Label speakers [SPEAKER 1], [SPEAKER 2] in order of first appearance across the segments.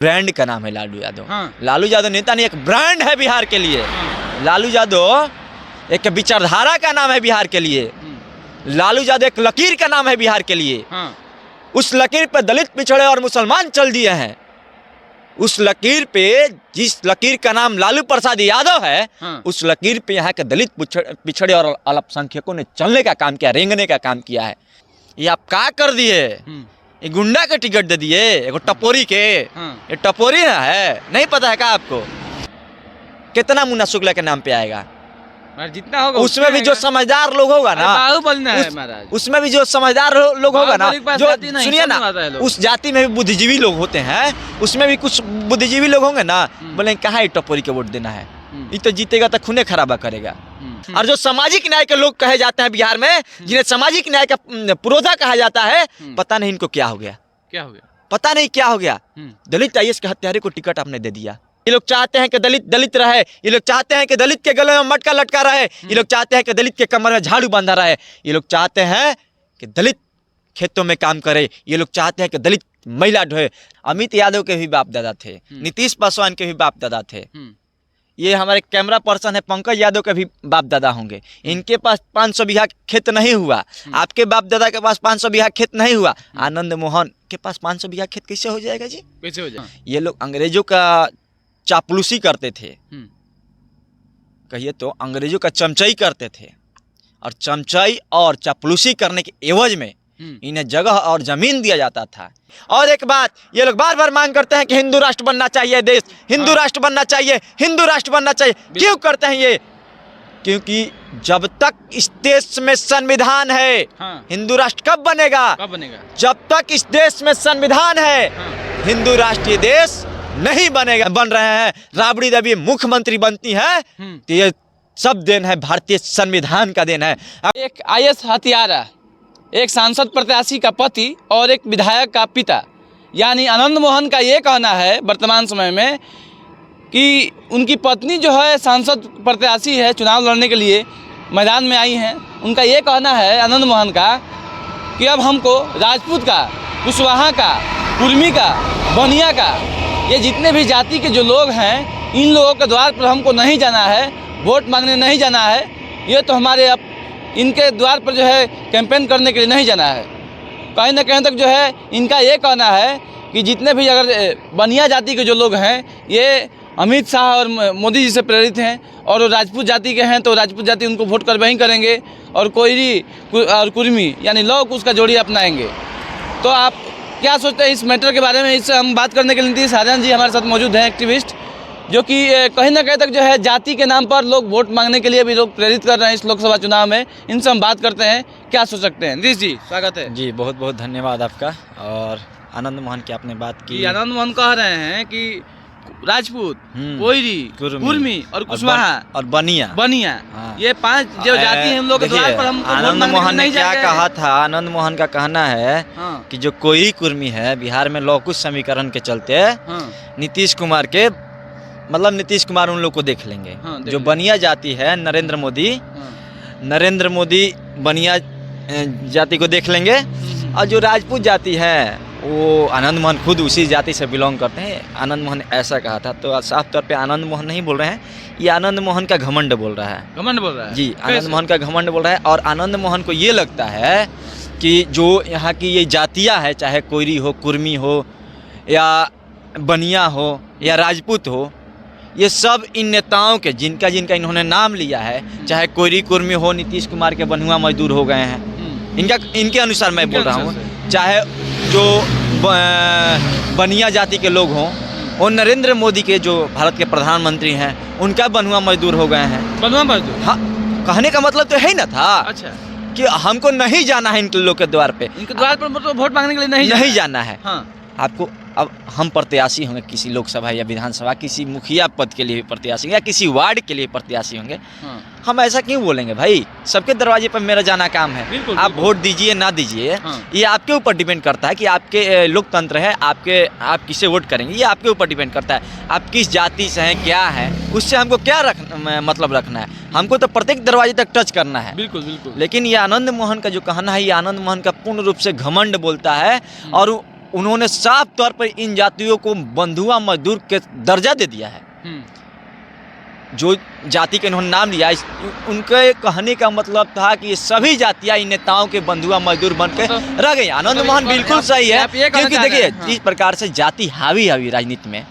[SPEAKER 1] Brand का नाम है लालू यादव।
[SPEAKER 2] हाँ।
[SPEAKER 1] लालू यादव नेता नहीं, एक ब्रांड है बिहार के लिए।
[SPEAKER 2] हाँ।
[SPEAKER 1] लालू यादव एक विचारधारा का नाम है बिहार के लिए। लालू यादव एक लकीर का नाम है बिहार के लिए।
[SPEAKER 2] हाँ।
[SPEAKER 1] उस लकीर पे दलित, पिछड़े और मुसलमान चल दिए हैं। उस लकीर पे, जिस लकीर का नाम लालू प्रसाद यादव है,
[SPEAKER 2] हाँ।
[SPEAKER 1] उस लकीर पे यहाँ के दलित, पिछड़े और अल्पसंख्यकों ने चलने का काम किया, रेंगने का काम किया है। ये आप क्या कर दिए? ये गुंडा के टिकट दे दिए, एगो टपोरी के। ये टपोरी ना है, नहीं पता है क्या आपको? कितना मुन्ना शुक्ला के नाम पे आएगा?
[SPEAKER 2] जितना होगा
[SPEAKER 1] उसमें भी जो समझदार लोग होगा ना,
[SPEAKER 2] बाहुबली ना है महाराज,
[SPEAKER 1] उसमें भी जो समझदार लोग होगा ना, जो सुनिए ना,
[SPEAKER 2] उस
[SPEAKER 1] उस जाति में भी बुद्धिजीवी लोग होते हैं, उसमें भी कुछ बुद्धिजीवी लोग होंगे ना, बोले कहाँ टपोरी के वोट देना है, ये तो जीतेगा तो खूने खराबा करेगा। और जो सामाजिक न्याय के लोग कहे जाते हैं बिहार में, जिन्हें सामाजिक न्याय का पुरोधा कहा जाता है, पता नहीं इनको क्या हो गया, पता नहीं क्या हो गया। दलित आईएएस के हत्यारे को टिकट आपने दे दिया। ये लोग चाहते हैं कि दलित दलित रहे, ये लोग चाहते हैं कि दलित के गले में मटका लटका रहे, ये लोग चाहते हैं कि दलित के कमर में झाड़ू बांधा रहे, ये लोग चाहते हैं कि दलित खेतों में काम करे, ये लोग चाहते हैं कि दलित महिला ढोए। अमित यादव के भी बाप दादा थे, नीतीश पासवान के भी बाप दादा थे, ये हमारे कैमरा पर्सन है पंकज यादव के भी बाप दादा होंगे। इनके पास 500 बीघा खेत नहीं हुआ, आपके बाप दादा के पास 500 बीघा खेत नहीं हुआ, आनंद मोहन के पास 500 बीघा खेत कैसे हो जाएगा जी?
[SPEAKER 2] कैसे हो जाएगा?
[SPEAKER 1] ये लोग अंग्रेजों का चापलूसी करते थे, कहिए तो अंग्रेजों का चमचाई करते थे, और चमचाई और चापलूसी करने के एवज में इन्हें जगह और जमीन दिया जाता था। और एक बात, ये लोग बार बार मांग करते हैं कि हिंदू राष्ट्र बनना चाहिए देश, हिंदू राष्ट्र बनना चाहिए, हिंदू राष्ट्र बनना चाहिए। क्यों करते हैं ये? क्योंकि जब तक इस देश में संविधान है, हिंदू राष्ट्र कब बनेगा? जब तक इस देश में संविधान है, हिंदू राष्ट्रीय देश नहीं बनेगा। बन रहे हैं, राबड़ी देवी मुख्यमंत्री बनती है, तो ये सब देन है भारतीय संविधान का देन है।
[SPEAKER 2] एक आईएएस हत्यारा, एक सांसद प्रत्याशी का पति और एक विधायक का पिता, यानी आनंद मोहन का ये कहना है वर्तमान समय में कि उनकी पत्नी जो है सांसद प्रत्याशी है, चुनाव लड़ने के लिए मैदान में आई हैं। उनका ये कहना है आनंद मोहन का कि अब हमको राजपूत का, कुशवाहा का, कुर्मी का, बनिया का, ये जितने भी जाति के जो लोग हैं, इन लोगों के द्वार पर हमको नहीं जाना है, वोट मांगने नहीं जाना है। ये तो हमारे अब इनके द्वार पर जो है कैंपेन करने के लिए नहीं जाना है। कहीं ना कहीं तक जो है इनका ये कहना है कि जितने भी अगर बनिया जाति के जो लोग हैं, ये अमित शाह और मोदी जी से प्रेरित हैं, और राजपूत जाति के हैं तो राजपूत जाति उनको वोट कर वहीं करेंगे, और कोयरी और कुर्मी यानी लौक उसका जोड़ी अपनाएंगे। तो आप क्या सोचते हैं इस मैटर के बारे में? इससे हम बात करने के लिए नीतीश आर्यन जी हमारे साथ मौजूद हैं, एक्टिविस्ट, जो कि कहीं ना कहीं तक जो है जाति के नाम पर लोग वोट मांगने के लिए भी लोग प्रेरित कर रहे हैं इस लोकसभा चुनाव में। इनसे हम बात करते हैं, क्या सोच सकते हैं? नीतीश जी स्वागत है
[SPEAKER 1] जी, बहुत बहुत धन्यवाद आपका। और आनंद मोहन की आपने बात की,
[SPEAKER 2] आनंद मोहन कह रहे हैं कि राजपूत, कोयरी, कुर्मी और कुशवाहा
[SPEAKER 1] और बनिया,
[SPEAKER 2] हाँ। ये 5 जो जाति हैं, हम लोग के द्वार पर हमको
[SPEAKER 1] आनंद मोहन ने क्या कहा था? आनंद मोहन का कहना है कि जो कोयरी कुर्मी है, बिहार में लौकुश समीकरण के चलते नीतीश कुमार के, मतलब नीतीश कुमार उन लोग को देख लेंगे। जो बनिया जाति है, नरेंद्र मोदी बनिया जाति को देख लेंगे। और जो राजपूत जाति है, वो आनंद मोहन खुद उसी जाति से बिलोंग करते हैं। आनंद मोहन ने ऐसा कहा था। तो साफ तौर पे आनंद मोहन नहीं बोल रहे हैं, ये आनंद मोहन का घमंड बोल रहा है। जी, आनंद मोहन का घमंड बोल रहा है। और आनंद मोहन को ये लगता है कि जो यहाँ की ये जातियाँ है, चाहे कोयरी हो, कुर्मी हो, या बनिया हो, या राजपूत हो, ये सब इन नेताओं के, जिनका इन्होंने नाम लिया है, चाहे कोयरी कुर्मी हो, नीतीश कुमार के बंधुआ मजदूर हो गए हैं, इनके अनुसार मैं बोल रहा हूँ। चाहे जो बनिया जाति के लोग हों, और नरेंद्र मोदी के जो भारत के प्रधानमंत्री हैं, उनका बंधुआ मजदूर हो गए हैं।
[SPEAKER 2] बंधुआ मजदूर?
[SPEAKER 1] हाँ, कहने का मतलब तो है ना था।
[SPEAKER 2] अच्छा,
[SPEAKER 1] कि हमको नहीं जाना है इनके लोग के द्वार पे,
[SPEAKER 2] इनके द्वार पर मतलब वोट मांगने के लिए नहीं
[SPEAKER 1] जाना है। हाँ। आपको, अब हम प्रत्याशी होंगे किसी लोकसभा या विधानसभा, किसी मुखिया पद के लिए भी प्रत्याशी होंगे, या किसी वार्ड के लिए प्रत्याशी होंगे, हम ऐसा क्यों बोलेंगे? भाई, सबके दरवाजे पर मेरा जाना काम है। आप वोट दीजिए ना दीजिए, ये आपके ऊपर डिपेंड करता है कि आपके लोकतंत्र है, आप किसे वोट करेंगे, ये आपके ऊपर डिपेंड करता है। आप किस जाति से हैं, क्या है, उससे हमको क्या मतलब रखना है? हमको तो प्रत्येक दरवाजे तक टच करना है।
[SPEAKER 2] बिल्कुल।
[SPEAKER 1] लेकिन ये आनंद मोहन का जो कहना है, ये आनंद मोहन का पूर्ण रूप से घमंड बोलता है। और उन्होंने साफ तौर पर इन जातियों को बंधुआ मजदूर के दर्जा दे दिया है। जो जाति के इन्होंने नाम लिया, उनके कहने का मतलब था कि ये सभी जातियां इन नेताओं के बंधुआ मजदूर बन के रह गई। आनंद मोहन बिल्कुल सही है, क्योंकि देखिए जिस प्रकार से जाति हावी राजनीति में,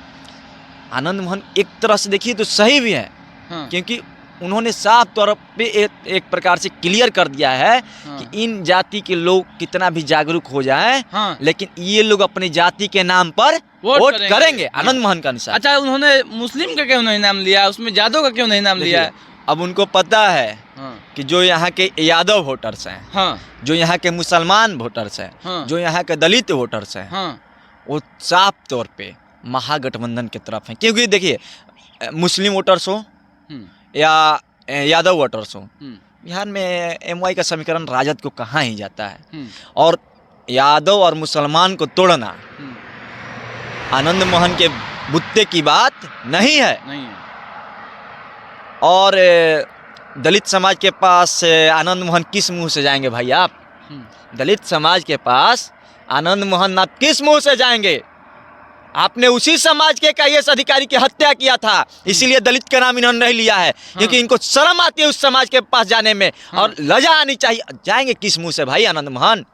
[SPEAKER 1] आनंद मोहन एक तरह से देखिए तो सही भी है, क्योंकि उन्होंने साफ तौर पे एक प्रकार से क्लियर कर दिया है कि इन जाति के लोग कितना भी जागरूक हो जाएं, लेकिन ये लोग अपनी जाति के नाम पर वोट करेंगे आनंद मोहन का अनुसार।
[SPEAKER 2] अच्छा, उन्होंने मुस्लिम का क्यों नहीं नाम लिया, उसमें यादव का क्यों नहीं नाम लिया?
[SPEAKER 1] अब उनको पता है कि जो यहाँ के यादव वोटर्स हैं, जो यहाँ के मुसलमान वोटर्स हैं, जो यहाँ के दलित वोटर्स हैं, वो साफ तौर पे महागठबंधन की तरफ हैं। क्योंकि देखिए मुस्लिम वोटर्स हो या यादव वोटर्स हो, बिहार में MY का समीकरण राजद को कहाँ ही जाता है, और यादव और मुसलमान को तोड़ना आनंद मोहन के बुत्ते की बात नहीं है। और दलित समाज के पास आनंद मोहन किस मुंह से जाएंगे भाई आप? दलित समाज के पास आनंद मोहन आप किस मुंह से जाएंगे? आपने उसी समाज के IAS अधिकारी की हत्या किया था, इसीलिए दलित का नाम इन्होंने नहीं लिया है, क्योंकि इनको शर्म आती है उस समाज के पास जाने में, और लजा आनी चाहिए। जाएंगे किस मुंह से भाई आनंद मोहन?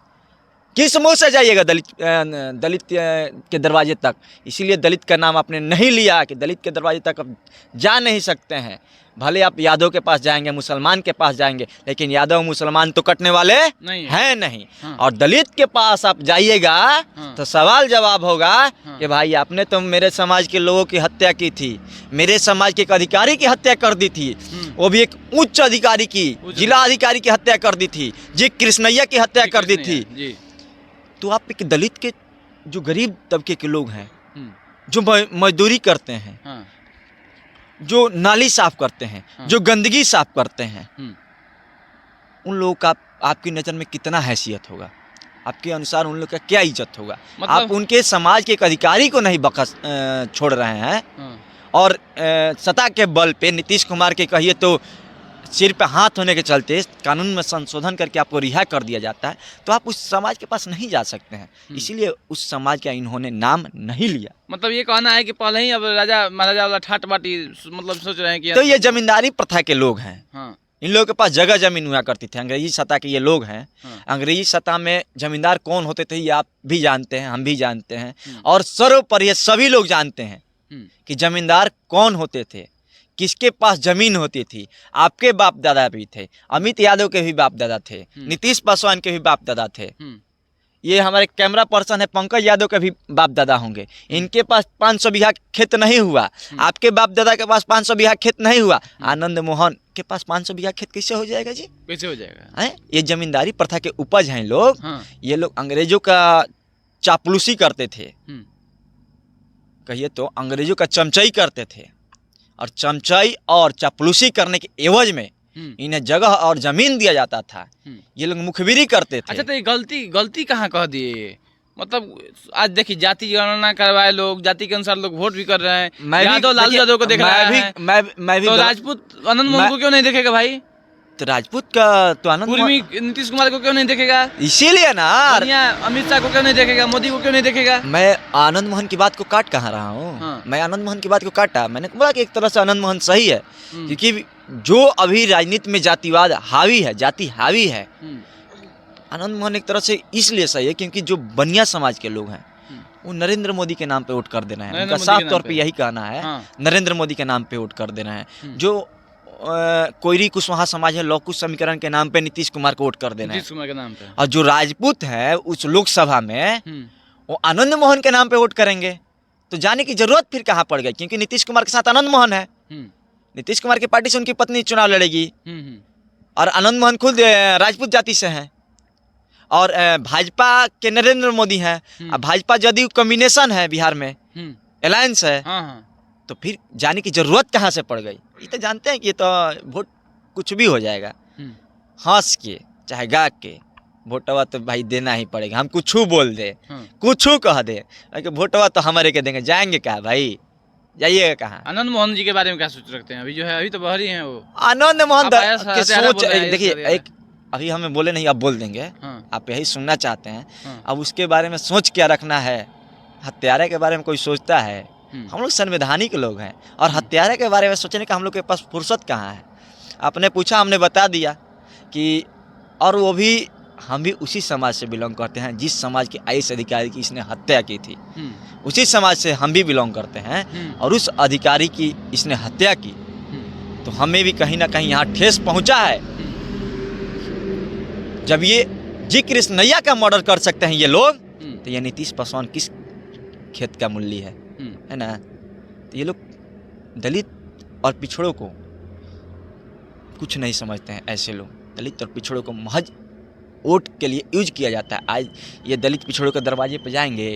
[SPEAKER 1] किस मुंह से जाइएगा दलित के दरवाजे तक? इसीलिए दलित का नाम आपने नहीं लिया कि दलित के दरवाजे तक अब जा नहीं सकते हैं। भले आप यादव के पास जाएंगे, मुसलमान के पास जाएंगे, लेकिन यादव मुसलमान तो कटने वाले हैं नहीं। और दलित के पास आप जाइएगा तो सवाल जवाब होगा कि भाई आपने तो मेरे समाज के लोगों की हत्या की थी, मेरे समाज के एक अधिकारी की हत्या कर दी थी, वो भी एक उच्च अधिकारी की, जिला अधिकारी की हत्या कर दी थी, जी कृष्णैया की हत्या कर दी थी। तो आप एक दलित के जो गरीब तबके के लोग हैं, जो मजदूरी करते हैं, जो नाली साफ करते हैं, जो गंदगी साफ करते हैं, उन लोगों का आपकी नज़र में कितना हैसियत होगा? आपके अनुसार उन लोग का क्या इज्जत होगा? मतलब आप उनके समाज के एक अधिकारी को नहीं बख्श छोड़ रहे हैं, और सत्ता के बल पे नीतीश कुमार के कहिए तो सिर पे हाथ होने के चलते कानून में संशोधन करके आपको रिहा कर दिया जाता है, तो आप उस समाज के पास नहीं जा सकते हैं। इसीलिए उस समाज का इन्होंने नाम नहीं लिया।
[SPEAKER 2] मतलब ये कहना है कि पहले ही अब राजा महाराजा वाला ठाट बाटी मतलब सोच रहे हैं कि
[SPEAKER 1] तो ये जमींदारी प्रथा के लोग हैं। इन लोगों के पास जगह जमीन हुआ करती थी। अंग्रेजी सत्ता के ये लोग हैं। अंग्रेजी सत्ता में जमींदार कौन होते थे ये आप भी जानते हैं, हम भी जानते हैं, और सर्वोपरि सभी लोग जानते हैं कि जमींदार कौन होते थे, किसके पास जमीन होती थी। आपके बाप दादा भी थे, अमित यादव के भी बाप दादा थे, नीतीश पासवान के भी बाप दादा थे, ये हमारे कैमरा पर्सन है पंकज यादव के भी बाप दादा होंगे। इनके पास 500 बीघा खेत नहीं हुआ, आपके बाप दादा के पास 500 बीघा खेत नहीं हुआ, आनंद मोहन के पास 500 बीघा खेत कैसे हो जाएगा जी?
[SPEAKER 2] कैसे हो जाएगा? है
[SPEAKER 1] ये जमींदारी प्रथा के उपज हैं लोग। ये लोग अंग्रेजों का चापलूसी करते थे, कहिए तो अंग्रेजों का चमचाई करते थे, और चमचाई और चापलूसी करने के एवज में इन्हें जगह और जमीन दिया जाता था। ये लोग मुखबिरी करते थे।
[SPEAKER 2] अच्छा, तो ये गलती कहाँ कह दिए? मतलब आज देखिए जाति गणना करवाए लोग, जाति के अनुसार लोग वोट भी कर रहे हैं। यादव लालू यादव को देख रहा है, मैं भी तो राजपूत आनंद मोहन को क्यों नहीं देखेगा भाई?
[SPEAKER 1] तो राजपूत का तो आनंद
[SPEAKER 2] नीतीश कुमार को क्यों नहीं देखेगा?
[SPEAKER 1] इसीलिए ना
[SPEAKER 2] अमित शाह को क्यों नहीं देखेगा? मोदी को क्यों नहीं देखेगा?
[SPEAKER 1] मैं आनंद मोहन की बात को काट कहाँ रहा हूँ? मैं आनंद मोहन की बात को काटा, मैंने बोला कि एक तरह से आनंद मोहन सही है, क्योंकि जो अभी राजनीति में जातिवाद हावी है, जाति हावी है, आनंद मोहन एक तरह से इसलिए सही है क्योंकि जो बनिया समाज के लोग हैं वो नरेंद्र मोदी के नाम पे वोट कर देना है। उनका साफ तौर पे यही कहना है, नरेंद्र मोदी के नाम पे वोट कर देना है। जो कोयरी कुशवाहा समाज है, लौकुश समीकरण के नाम पे नीतीश कुमार को वोट कर देना है, नीतीश कुमार के नाम पे। और जो राजपूत है उस लोकसभा में वो आनंद मोहन के नाम पे वोट करेंगे। तो जाने की जरूरत फिर कहाँ पड़ गई? क्योंकि नीतीश कुमार के साथ आनंद मोहन है, नीतीश कुमार की पार्टी से उनकी पत्नी चुनाव लड़ेगी, और आनंद मोहन खुद राजपूत जाति से हैं, और भाजपा के नरेंद्र मोदी हैं। अब भाजपा जदयू कॉम्बिनेशन है बिहार में, अलायंस है, तो फिर जाने की जरूरत कहाँ से पड़ गई? ये तो जानते हैं कि ये तो वोट कुछ भी हो जाएगा, हंस के चाहे गा के वोटवा तो भाई देना ही पड़ेगा। हम कुछ बोल दे, कुछ कह दे, वोटवा तो हमारे के देंगे, जाएंगे क्या भाई? जाइएगा कहाँ? आनंद
[SPEAKER 2] मोहन जी के बारे में क्या सोच रखते हैं? अभी जो है अभी तो बाहर ही हैं वो।
[SPEAKER 1] आनंद मोहन के सोच देखिए, एक अभी हमें बोले नहीं, अब बोल देंगे।
[SPEAKER 2] हाँ।
[SPEAKER 1] आप यही सुनना चाहते हैं।
[SPEAKER 2] हाँ।
[SPEAKER 1] अब उसके बारे में सोच क्या रखना है? हत्यारे के बारे में कोई सोचता है? हम लोग संवैधानिक लोग हैं, और हत्यारे के बारे में सोचने का हम लोग के पास फुर्सत कहाँ है? आपने पूछा, हमने बता दिया कि, और वो भी हम भी उसी समाज से बिलोंग करते हैं जिस समाज के IAS अधिकारी की इसने हत्या की थी। उसी समाज से हम भी बिलोंग करते हैं, और उस अधिकारी की इसने हत्या की, तो हमें भी कहीं ना कहीं यहाँ ठेस पहुँचा है। जब ये जी कृष्णैया का मर्डर कर सकते हैं ये लोग, तो ये नीतीश पासवान किस खेत का मूल्य है ना? तो ये लोग दलित और पिछड़ों को कुछ नहीं समझते हैं। ऐसे लोग दलित और पिछड़ों को महज वोट के लिए यूज किया जाता है। आज ये दलित पिछड़ों के दरवाजे पे जाएंगे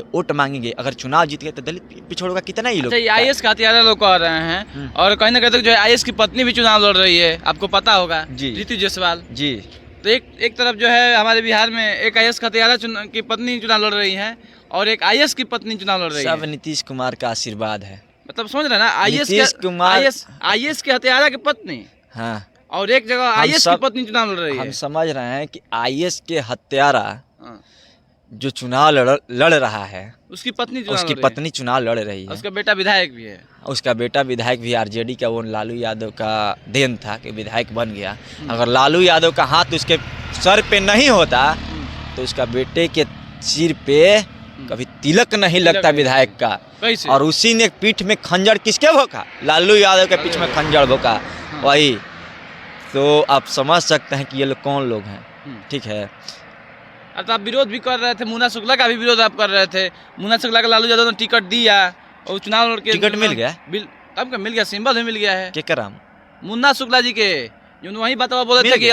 [SPEAKER 1] वोट मांगेंगे, अगर चुनाव जीत गए तो दलित पिछड़ों का कितना ही लोग।
[SPEAKER 2] अच्छा, ये IAS का हत्यारा लोग कह रहे हैं, और कहीं ना कहीं जो है IAS की पत्नी भी चुनाव लड़ रही है, आपको पता होगा जी, ऋतु जायसवाल
[SPEAKER 1] जी।
[SPEAKER 2] तो एक तरफ जो है हमारे बिहार में एक IAS का हत्यारा की पत्नी चुनाव लड़ रही है, और एक IAS की पत्नी चुनाव लड़ रही है।
[SPEAKER 1] सब नीतीश कुमार का आशीर्वाद है।
[SPEAKER 2] मतलब समझ रहे ना, IAS के हत्यारा की पत्नी,
[SPEAKER 1] हाँ,
[SPEAKER 2] और एक जगह IAS की पत्नी चुनाव लड़ रही है।
[SPEAKER 1] हम समझ रहे हैं कि IAS के हत्यारा जो चुनाव लड़ रहा है,
[SPEAKER 2] उसकी पत्नी चुनाव लड़ रही है। उसका बेटा विधायक भी है।
[SPEAKER 1] उसका बेटा विधायक भी RJD का, वो लालू यादव का देन था कि विधायक बन गया। अगर लालू यादव का हाथ उसके सर पे नहीं होता तो उसका बेटे के सिर पे कभी तिलक नहीं लगता विधायक का।
[SPEAKER 2] कैसे?
[SPEAKER 1] और उसी ने पीठ में खंजर किसके भोंका? लालू यादव के पीठ में खंजर भोंका, वही। तो आप समझ सकते हैं कि ये लोग कौन लोग हैं। ठीक है,
[SPEAKER 2] तो आप विरोध भी कर रहे थे, मुन्ना शुक्ला का भी विरोध आप कर रहे थे। मुन्ना शुक्ला का लालू यादव ने टिकट दिया, और चुनाव लड़ के
[SPEAKER 1] टिकट मिल गया।
[SPEAKER 2] तब का मिल गया, सिंबल भी मिल गया है।
[SPEAKER 1] क्या कराम?
[SPEAKER 2] मुन्ना शुक्ला जी के, जो वही बात बोले थे कि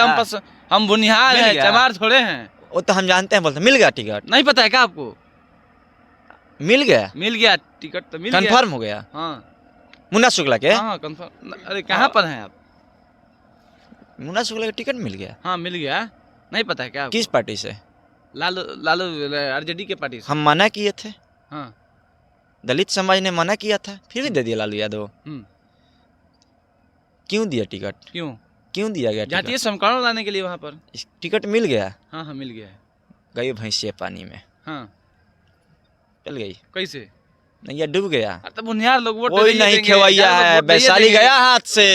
[SPEAKER 2] हम बुनिहार हैं, चमार थोड़े हैं।
[SPEAKER 1] वो तो हम जानते हैं, बोलते मिल गया टिकट।
[SPEAKER 2] नहीं पता है क्या आपको?
[SPEAKER 1] मिल गया
[SPEAKER 2] टिकट तो मिल गया,
[SPEAKER 1] कंफर्म हो गया।
[SPEAKER 2] हाँ,
[SPEAKER 1] मुन्ना शुक्ला के।
[SPEAKER 2] हाँ कंफर्म। अरे कहाँ पर हैं आप?
[SPEAKER 1] मुन्ना शुक्ला का टिकट मिल गया।
[SPEAKER 2] हाँ मिल गया। नहीं पता है क्या?
[SPEAKER 1] किस पार्टी से?
[SPEAKER 2] लालू RJD के पार्टी से।
[SPEAKER 1] हम मना किए थे।
[SPEAKER 2] हाँ,
[SPEAKER 1] दलित समाज ने मना किया था, फिर भी दे दिया लालू यादव। क्यों दिया टिकट? क्यों दिया गया?
[SPEAKER 2] जातीय समीकरण लाने के लिए वहाँ पर
[SPEAKER 1] टिकट मिल गया।
[SPEAKER 2] हाँ मिल गया है।
[SPEAKER 1] गई भैंसिया पानी में।
[SPEAKER 2] हाँ,
[SPEAKER 1] चल गई।
[SPEAKER 2] कैसे?
[SPEAKER 1] नैया डूब गया।
[SPEAKER 2] तो बुनियाद लोग वोट
[SPEAKER 1] कोई नहीं खेवैया है। वैशाली गया हाथ से।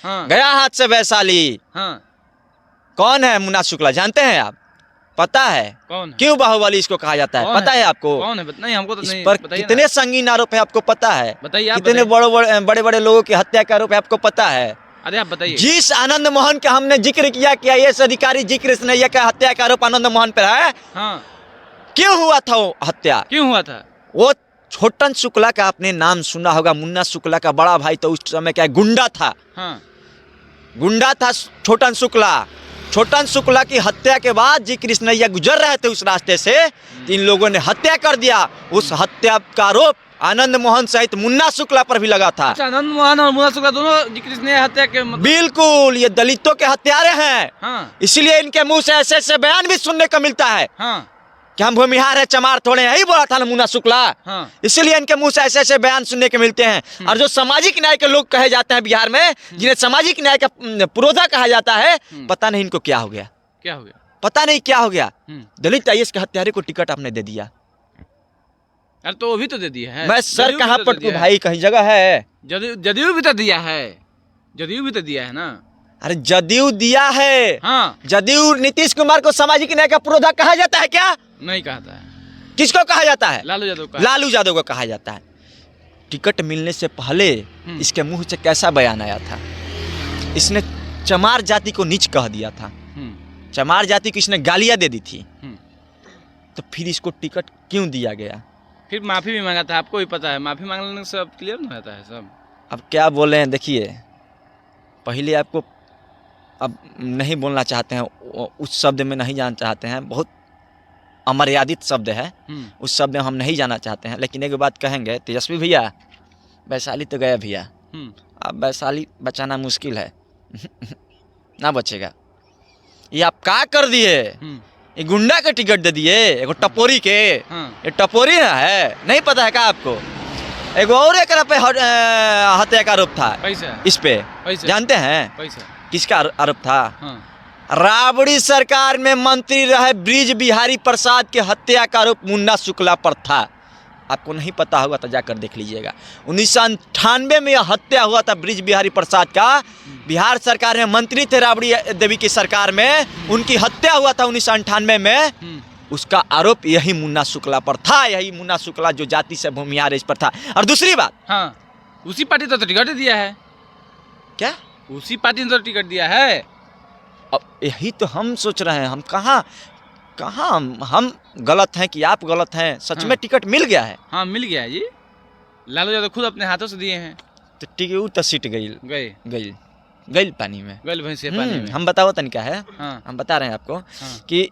[SPEAKER 2] हाँ।
[SPEAKER 1] गया हाथ से वैशाली।
[SPEAKER 2] हाँ।
[SPEAKER 1] कौन है मुन्ना शुक्ला? जानते हैं आप? पता है
[SPEAKER 2] कौन है?
[SPEAKER 1] क्यों बाहुबली इसको कहा जाता है? पता है आपको?
[SPEAKER 2] कौन है? नहीं, हमको तो नहीं।
[SPEAKER 1] इस पर कितने संगीन आरोप है आपको पता है?
[SPEAKER 2] बताइए।
[SPEAKER 1] कितने बड़े बड़े लोगों की हत्या का आरोप है आपको पता है?
[SPEAKER 2] अरे आप बताइए।
[SPEAKER 1] जिस आनंद मोहन का हमने जिक्र किया कि IAS अधिकारी जी कृष्णैया का हत्या का आरोप आनंद मोहन पर है।
[SPEAKER 2] हाँ।
[SPEAKER 1] क्यों हुआ था वो हत्या?
[SPEAKER 2] क्यों हुआ था?
[SPEAKER 1] वो छोटन शुक्ला का आपने नाम सुना होगा। मुन्ना शुक्ला का बड़ा भाई तो उस समय क्या गुंडा था।
[SPEAKER 2] हाँ।
[SPEAKER 1] गुंडा था छोटन शुक्ला। छोटन शुक्ला की हत्या के बाद जी कृष्णैया गुजर रहे थे उस रास्ते से, इन लोगों ने हत्या कर दिया। उस हत्या का आरोप आनंद मोहन सहित मुन्ना शुक्ला पर भी लगा था।
[SPEAKER 2] अच्छा, आनंद मोहन और मुन्ना शुक्ला दोनों जी कृष्णैया हत्या के
[SPEAKER 1] बिल्कुल, ये दलितों के हत्यारे हैं।
[SPEAKER 2] हाँ।
[SPEAKER 1] इसलिए इनके मुंह से ऐसे ऐसे बयान भी सुनने को मिलता है।
[SPEAKER 2] हाँ।
[SPEAKER 1] कि हम भूमिहार है, चमार थोड़े हैं, यही बोला था ना मुन्ना शुक्ला।
[SPEAKER 2] हाँ।
[SPEAKER 1] इसलिए इनके मुंह से ऐसे ऐसे बयान सुनने के मिलते हैं। और जो सामाजिक न्याय के लोग कहे जाते हैं बिहार में, जिन्हें सामाजिक न्याय का पुरोधा कहा जाता है, पता नहीं इनको क्या हो गया। पता नहीं क्या हो गया। दलित IAS के हत्यारे को टिकट आपने दे दिया।
[SPEAKER 2] अरे तो वो भी तो दे दिया है।
[SPEAKER 1] मैं सर कहाँ पटकू भाई? कहीं जगह है?
[SPEAKER 2] जदयू भी तो दिया है। जदयू भी तो दिया है ना।
[SPEAKER 1] अरे जदयू दिया है।
[SPEAKER 2] हाँ।
[SPEAKER 1] जदयू नीतीश कुमार को सामाजिक न्याय का पुरोधा कहा जाता है क्या?
[SPEAKER 2] नहीं कहता है।
[SPEAKER 1] किसको कहा जाता है?
[SPEAKER 2] लालू यादव का।
[SPEAKER 1] लालू यादव को कहा जाता है। टिकट मिलने से पहले इसके मुंह से कैसा बयान आया था? इसने चमार जाति को नीच कह दिया था। चमार जाति को इसने गालियां दे दी थी। तो फिर इसको टिकट क्यों दिया गया?
[SPEAKER 2] फिर माफी भी मांगा था, आपको भी पता है। माफी मांगने से सब क्लियर नहीं होता है सब।
[SPEAKER 1] अब क्या बोले हैं, देखिए, पहले आपको अब नहीं बोलना चाहते हैं, उस शब्द में नहीं जाना चाहते हैं, बहुत अमर्यादित शब्द है, उस शब्द में हम नहीं जाना चाहते हैं। लेकिन एक बात कहेंगे, तेजस्वी भैया, वैशाली तो गया भैया, अब वैशाली बचाना मुश्किल है। ना बचेगा। ये आप क्या कर दिए? ये गुंडा के टिकट दे दिए, एगो टपोरी के। ये टपोरी ना है, नहीं पता है क्या आपको? एगो और एक पे हत्या का आरोप था।
[SPEAKER 2] पैसा।
[SPEAKER 1] इस पे जानते हैं? किसका आरोप था?
[SPEAKER 2] हाँ।
[SPEAKER 1] राबड़ी सरकार में मंत्री रहे ब्रिज बिहारी प्रसाद के हत्या का आरोप मुन्ना शुक्ला पर था। आपको नहीं पता होगा तो जाकर देख लीजिएगा। 1998 में यह हत्या हुआ था ब्रिज बिहारी प्रसाद का। बिहार सरकार में मंत्री थे राबड़ी देवी की सरकार में, उनकी हत्या हुआ था 1998 में। उसका आरोप यही मुन्ना शुक्ला पर था। यही मुन्ना शुक्ला जो जाति से भूमिहार इस पर था। और दूसरी बात,
[SPEAKER 2] हाँ, उसी पार्टी तो टिकट दिया है।
[SPEAKER 1] क्या
[SPEAKER 2] उसी पार्टी ने तो टिकट दिया है।
[SPEAKER 1] अब यही तो हम सोच रहे हैं, हम कहाँ हम गलत हैं कि आप गलत हैं? सच में टिकट मिल गया है?
[SPEAKER 2] हाँ, मिल गया है जी। लालू यादव खुद अपने हाथों से दिए हैं।
[SPEAKER 1] तो टिकट तो सीट गई पानी में,
[SPEAKER 2] गई भैंसिया पानी में।
[SPEAKER 1] हम बताओ तनिका है।
[SPEAKER 2] हाँ।
[SPEAKER 1] हम बता रहे हैं आपको
[SPEAKER 2] हाँ।
[SPEAKER 1] कि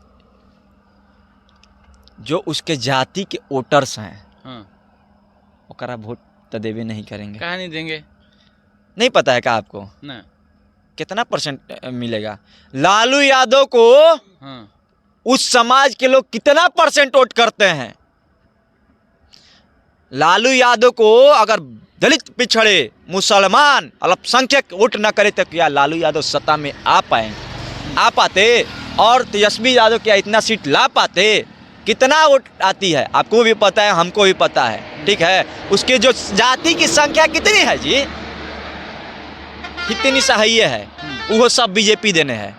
[SPEAKER 1] जो उसके जाति के वोटर्स हैं,
[SPEAKER 2] हाँ,
[SPEAKER 1] ओकरा वोट तो देवे नहीं करेंगे।
[SPEAKER 2] कहाँ नहीं देंगे?
[SPEAKER 1] नहीं पता है क्या आपको
[SPEAKER 2] ना।
[SPEAKER 1] कितना परसेंट मिलेगा? लालू यादव को
[SPEAKER 2] हाँ।
[SPEAKER 1] उस समाज के लोग कितना परसेंट वोट करते हैं? लालू यादव को अगर दलित, पिछड़े, मुसलमान, अल्पसंख्यक वोट न करे तो क्या लालू यादव सत्ता में आ पाते? और तेजस्वी यादव क्या इतना सीट ला पाते? कितना वोट आती है आपको भी पता है, हमको भी पता है, ठीक है। उसके जो जाति की संख्या कितनी है जी, कितनी सही है, वो सब बीजेपी देने हैं।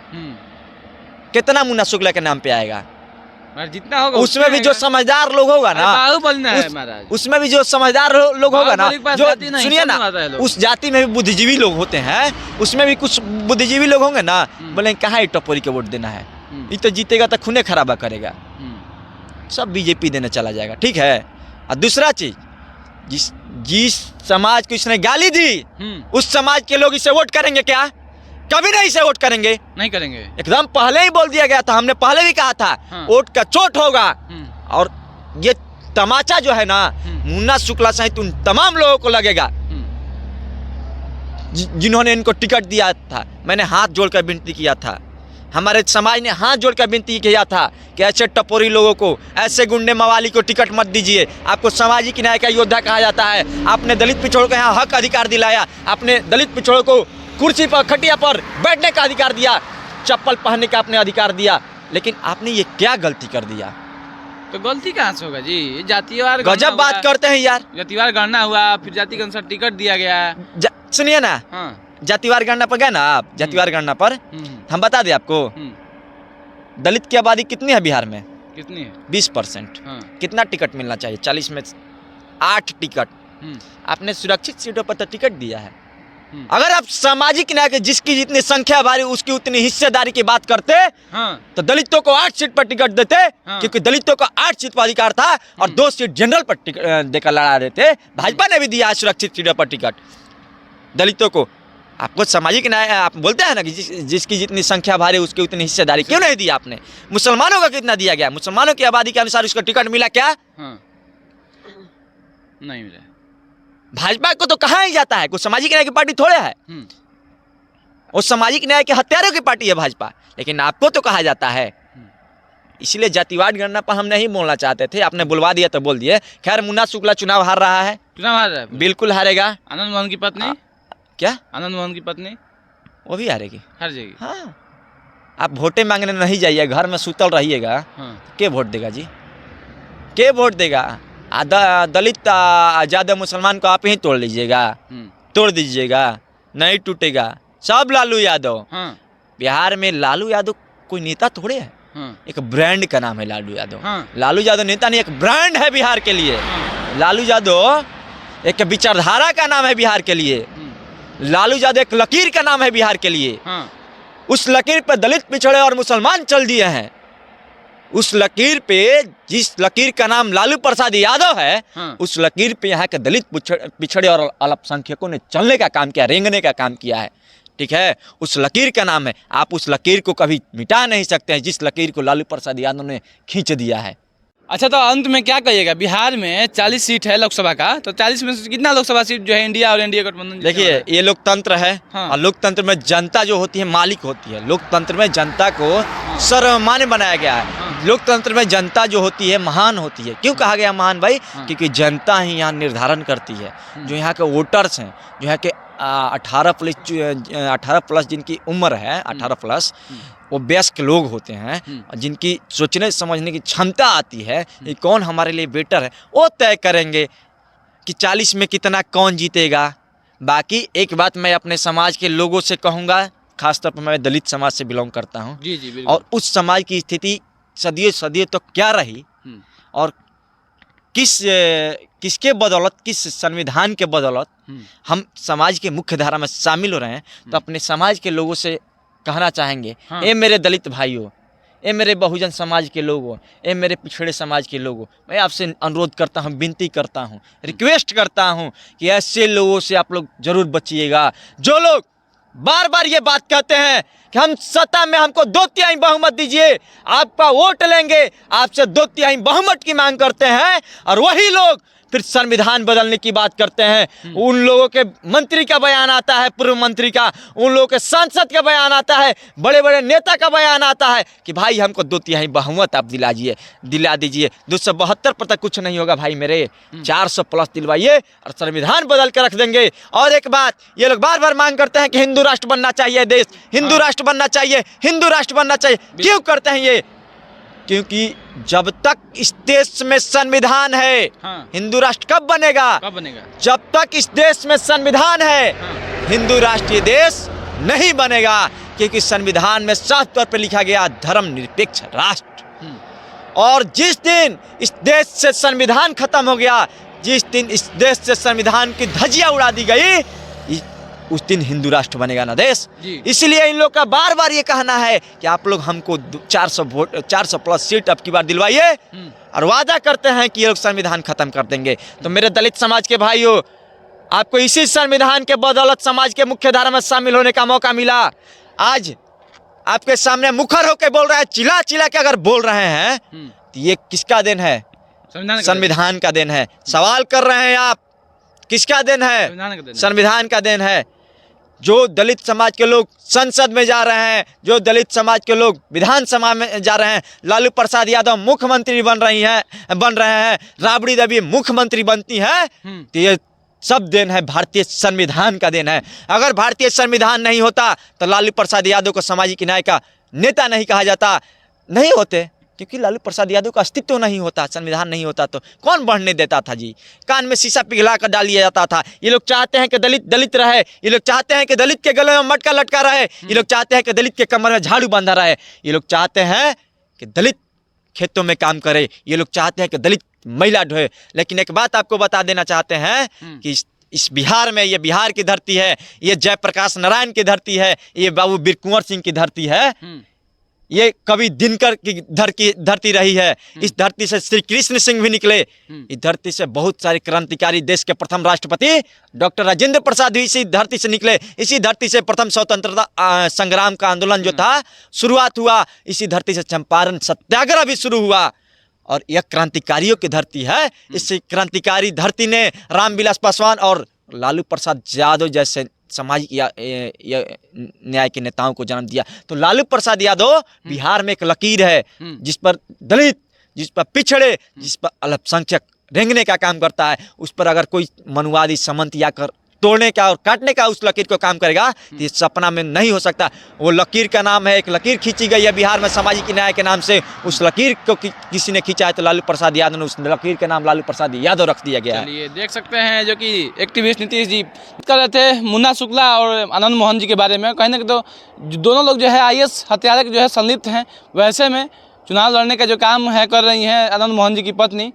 [SPEAKER 1] कितना मुन्ना शुक्ला के नाम पे आएगा?
[SPEAKER 2] जितना होगा
[SPEAKER 1] उसमें भी जो समझदार लोग होगा ना,
[SPEAKER 2] बाहुबली है महाराज।
[SPEAKER 1] उसमें भी जो समझदार लोग होगा ना, जो सुनिए ना, उस जाति में भी बुद्धिजीवी लोग होते हैं, उसमें भी कुछ बुद्धिजीवी लोग होंगे ना, बोले कहाँ ही टपोरी के वोट देना है, ये तो जीतेगा तो खूने खराबा करेगा, सब बीजेपी देने चला जाएगा, ठीक है। और दूसरा चीज, जिस समाज को इसने गाली दी, उस समाज के लोग इसे वोट करेंगे क्या? कभी नहीं इसे वोट करेंगे, नहीं करेंगे। एकदम पहले ही बोल दिया गया था, हमने पहले भी कहा था, वोट का चोट होगा। और ये तमाचा जो है ना, मुन्ना शुक्ला सहित उन तमाम लोगों को लगेगा जिन्होंने इनको टिकट दिया था। मैंने हाथ जोड़कर विनती किया था, हमारे समाज ने हाथ जोड़कर विनती किया था कि ऐसे टपोरी लोगों को, ऐसे गुंडे मवाली को टिकट मत दीजिए। आपको सामाजिक न्याय का योद्धा कहा जाता है, आपने दलित पिछड़ों को यहाँ हक अधिकार दिलाया, आपने दलित पिछड़ों को कुर्सी पर, खटिया पर बैठने का अधिकार दिया, चप्पल पहनने का आपने अधिकार दिया, लेकिन आपने ये क्या गलती कर दिया?
[SPEAKER 2] तो गलती कहाँ से होगा जी? जातिवार
[SPEAKER 1] गजब बात करते हैं यार।
[SPEAKER 2] जातिवार गणना हुआ, फिर जाति के अनुसार टिकट दिया गया।
[SPEAKER 1] सुनिए ना, जातिवार गणना पर गए ना आप, जातिवार गणना पर हम बता दें आपको, दलित की आबादी कितनी है बिहार में? कितनी है? 20%। कितना टिकट मिलना चाहिए? 40 में 8 टिकट। आपने सुरक्षित सीटों पर तो टिकट दिया है। अगर आप सामाजिक न्याय के जिसकी जितनी संख्या भारी उसकी उतनी हिस्सेदारी की बात करते, तो दलितों को 8 सीट पर टिकट देते, क्योंकि दलितों को 8 सीट पर अधिकार था, और 2 सीट जनरल पर देकर लड़ा देते। भाजपा ने भी दिया है सुरक्षित सीटों पर टिकट दलितों को। आपको सामाजिक न्याय, आप बोलते हैं ना कि जिसकी जितनी संख्या भारी उसकी उतनी हिस्सेदारी, क्यों नहीं दी आपने? मुसलमानों का कितना दिया गया? मुसलमानों की आबादी के अनुसार उसको टिकट मिला क्या? नहीं मिला। भाजपा को तो कहा ही जाता है, कोई सामाजिक न्याय की पार्टी थोड़े है, वो सामाजिक न्याय के हत्यारों की पार्टी है भाजपा, लेकिन आपको तो कहा जाता है। इसलिए जातिवाद गणना पर हम नहीं बोलना चाहते थे, आपने बुलवा दिया तो बोल दिए। खैर, मुन्ना शुक्ला चुनाव हार रहा है, बिल्कुल हारेगा। आनंद मोहन की पत्नी, क्या आनंद मोहन की पत्नी, वो भी हारेगी, हार जाएगी। हाँ, आप वोटे मांगने नहीं जाइए, घर में सुतल रहिएगा, के वोट देगा जी? के वोट देगा? दलित ज्यादा मुसलमान को आप ही तोड़ लीजिएगा, तोड़ दीजिएगा, नहीं टूटेगा। सब लालू यादव। बिहार में लालू यादव कोई नेता थोड़े है, एक ब्रांड का नाम है लालू यादव। लालू यादव नेता नहीं, एक ब्रांड है बिहार के लिए। लालू यादव एक विचारधारा का नाम है बिहार के लिए। लालू यादव एक लकीर का नाम है बिहार के लिए। उस लकीर पर दलित, पिछड़े और मुसलमान चल दिए हैं। उस लकीर पे, जिस लकीर का नाम लालू प्रसाद यादव है, उस लकीर पे यहाँ के दलित, पिछड़े और अल्पसंख्यकों ने चलने का काम किया, रेंगने का काम किया है, ठीक है। उस लकीर का नाम है, आप उस लकीर को कभी मिटा नहीं सकते हैं, जिस लकीर को लालू प्रसाद यादव ने खींच दिया है। अच्छा, तो अंत में क्या कहिएगा? बिहार में 40 सीट है लोकसभा का, तो 40 में से कितना लोकसभा सीट जो है इंडिया और एनडीए गठबंधन? देखिए, ये लोकतंत्र है। और लोकतंत्र में जनता जो होती है मालिक होती है। लोकतंत्र में जनता को सर्वमान्य बनाया गया है। लोकतंत्र में जनता जो होती है महान होती है। क्यों कहा गया महान भाई? क्योंकि जनता ही यहाँ निर्धारण करती है। जो यहाँ के वोटर्स हैं, जो यहाँ के 18 प्लस जिनकी उम्र है, 18 प्लस वो वयस्क लोग होते हैं, जिनकी सोचने समझने की क्षमता आती है कि कौन हमारे लिए बेटर है, वो तय करेंगे कि 40 में कितना कौन जीतेगा। बाकी एक बात मैं अपने समाज के लोगों से कहूँगा, खासतौर पर मैं दलित समाज से बिलोंग करता हूँ,
[SPEAKER 2] जी जी बिल्कुल।
[SPEAKER 1] और उस समाज की स्थिति सदियों सदियों तो क्या रही, और किसके बदौलत, किस संविधान के बदौलत हम समाज के मुख्य धारा में शामिल हो रहे हैं, तो अपने समाज के लोगों से कहना चाहेंगे, ए मेरे दलित भाइयों, ए मेरे बहुजन समाज के लोगों, ए मेरे पिछड़े समाज के लोगों, मैं आपसे अनुरोध करता हूं, विनती करता हूं, रिक्वेस्ट करता हूं कि ऐसे लोगों से आप लोग जरूर बचिएगा, जो लोग बार बार ये बात कहते हैं कि हम सत्ता में हमको 2/3 बहुमत दीजिए, आपका वोट लेंगे, आपसे 2/3 बहुमत की मांग करते हैं, और वही लोग फिर संविधान बदलने की बात करते हैं। उन लोगों के मंत्री का बयान आता है, पूर्व मंत्री का, उन लोगों के सांसद का बयान आता है, बड़े बड़े नेता का बयान आता है कि भाई हमको 2/3 बहुमत आप दिला दीजिए। 272 पर तक कुछ नहीं होगा भाई मेरे, 400 प्लस दिलवाइए और संविधान बदल के रख देंगे। और एक बात, ये लोग बार बार मांग करते हैं कि हिंदू राष्ट्र बनना चाहिए देश, हिंदू राष्ट्र बनना चाहिए, हिंदू राष्ट्र बनना चाहिए। क्यों करते हैं ये? क्योंकि जब तक इस देश में संविधान है, हिंदू राष्ट्र कब बनेगा? जब तक इस देश में संविधान है, हिंदू राष्ट्रीय देश नहीं बनेगा। क्योंकि संविधान में साफ तौर पर लिखा गया धर्मनिरपेक्ष राष्ट्र, और जिस दिन इस देश से संविधान खत्म हो गया, जिस दिन इस देश से संविधान की धज्जियां उड़ा दी गई, उस दिन हिंदू राष्ट्र बनेगा ना देश। इसलिए इन लोग का बार बार ये कहना है कि आप लोग हमको 400 प्लस सीट अब की बार दिलवाइए, और वादा करते हैं कि ये लोग संविधान खत्म कर देंगे। तो मेरे दलित समाज के भाइयों, आपको इसी संविधान के बदौलत समाज के मुख्य धारा में शामिल होने का मौका मिला। आज आपके सामने मुखर होकर बोल रहे हैं, चिल्ला चिल्ला के अगर बोल रहे हैं, तो ये किसका देन है? संविधान का देन है। सवाल कर रहे हैं आप, किसका देन है? संविधान का देन है। जो दलित समाज के लोग संसद में जा रहे हैं, जो दलित समाज के लोग विधानसभा में जा रहे हैं, लालू प्रसाद यादव मुख्यमंत्री बन रहे हैं, राबड़ी देवी मुख्यमंत्री बनती है, तो ये सब देन है भारतीय संविधान का देन है। अगर भारतीय संविधान नहीं होता तो लालू प्रसाद यादव को सामाजिक न्याय का नेता नहीं कहा जाता, नहीं होते, क्योंकि लालू प्रसाद यादव का अस्तित्व नहीं होता, संविधान नहीं होता तो कौन बढ़ने देता था जी? कान में शीशा पिघला कर डाल दिया जाता था। ये लोग चाहते हैं कि दलित रहे, ये लोग चाहते हैं कि दलित के गले में मटका लटका रहे, ये लोग चाहते हैं कि दलित के कमर में झाड़ू बांधा रहे, ये लोग चाहते हैं कि दलित खेतों में काम करे, ये लोग चाहते हैं कि दलित महिला ढोए। लेकिन एक बात आपको बता देना चाहते हैं कि इस बिहार में, ये बिहार की धरती है, ये जयप्रकाश नारायण की धरती है, ये बाबू वीर कुंवर सिंह की धरती है, ये कभी दिनकर की धरती रही है। इस धरती से श्री कृष्ण सिंह भी निकले, इस धरती से बहुत सारे क्रांतिकारी, देश के प्रथम राष्ट्रपति डॉक्टर राजेंद्र प्रसाद भी इसी धरती से निकले, इसी धरती से प्रथम स्वतंत्रता संग्राम का आंदोलन जो था शुरुआत हुआ, इसी धरती से चंपारण सत्याग्रह भी शुरू हुआ, और यह क्रांतिकारियों की धरती है। इस क्रांतिकारी धरती ने रामविलास पासवान और लालू प्रसाद यादव जैसे सामाजिक न्याय के नेताओं को जन्म दिया। तो लालू प्रसाद यादव बिहार में एक लकीर है, जिस पर दलित, जिस पर पिछड़े, जिस पर अल्पसंख्यक रेंगने का काम करता है। उस पर अगर कोई मनुवादी सामंत या कर तोड़ने का और काटने का उस लकीर को काम करेगा तो ये सपना में नहीं हो सकता। वो लकीर का नाम है, एक लकीर खींची गई है बिहार में सामाजिक न्याय के नाम से, उस लकीर को किसी ने खींचा है तो लालू प्रसाद यादव ने उस लकीर के नाम लालू प्रसाद यादव रख दिया गया है।
[SPEAKER 2] चलिए देख सकते हैं जो कि एक्टिविस्ट नीतीश जी कर रहे थे मुन्ना शुक्ला और आनंद मोहन जी के बारे में। कहने के तो दोनों लोग जो है IAS हत्यारे जो है संलिप्त हैं। वैसे में चुनाव लड़ने का जो काम है कर रही हैं आनंद मोहन जी की पत्नी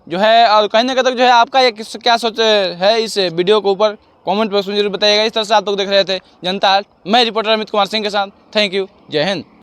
[SPEAKER 2] जो है। और कहने का तक जो है आपका ये क्या सोच है इस वीडियो के ऊपर, कमेंट बॉक्स में जरूर बताइएगा। इस तरह से आप लोग देख रहे थे जनता। मैं रिपोर्टर अमित कुमार सिंह के साथ। Thank you. जय हिंद।